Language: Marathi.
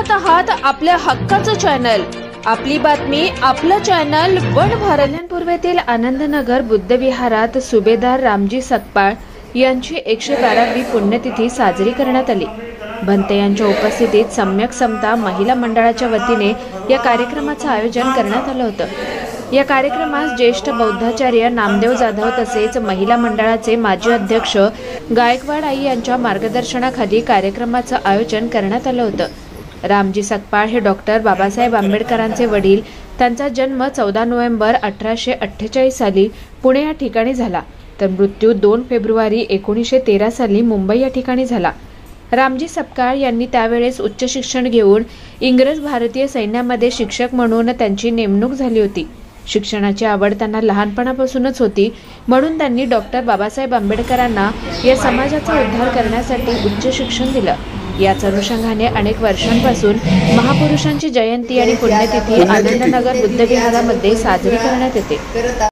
पाहत आहात आपल्या हक्काचं चॅनल, आपली बातमी, आपलं चॅनल वन भारत. कल्याणपूर्वेतील आनंदनगर बुद्ध विहारात सुभेदार रामजी सकपाळ यांची 112वी पुण्यतिथी साजरी करण्यात आली. भंते यांच्या उपस्थितीत सम्यक समता महिला मंडळाच्या वतीने या कार्यक्रमाचं आयोजन करण्यात आलं होतं. या कार्यक्रमास ज्येष्ठ बौद्धाचार्य नामदेव जाधव तसेच महिला मंडळाचे माजी अध्यक्ष गायकवाड आई यांच्या मार्गदर्शनाखाली कार्यक्रमाचं आयोजन करण्यात आलं होतं. रामजी सकपाळ हे डॉक्टर बाबासाहेब आंबेडकरांचे वडील. त्यांचा जन्म 14 नोव्हेंबर 1848 साली पुणे या ठिकाणी झाला, तर मृत्यू 2 फेब्रुवारी 1913 साली मुंबई या ठिकाणी झाला. रामजी सकपाळ यांनी त्यावेळेस उच्च शिक्षण घेऊन इंग्रज भारतीय सैन्यामध्ये शिक्षक म्हणून त्यांची नेमणूक झाली होती. शिक्षणाची आवड त्यांना लहानपणापासूनच होती, म्हणून त्यांनी डॉक्टर बाबासाहेब आंबेडकरांना या समाजाचा उद्धार करण्यासाठी उच्च शिक्षण दिलं. याच अनुषंगाने अनेक वर्षांपासून महापुरुषांची जयंती आणि पुण्यतिथी आनंदनगर बुद्ध विहारामध्ये साजरी करण्यात येते.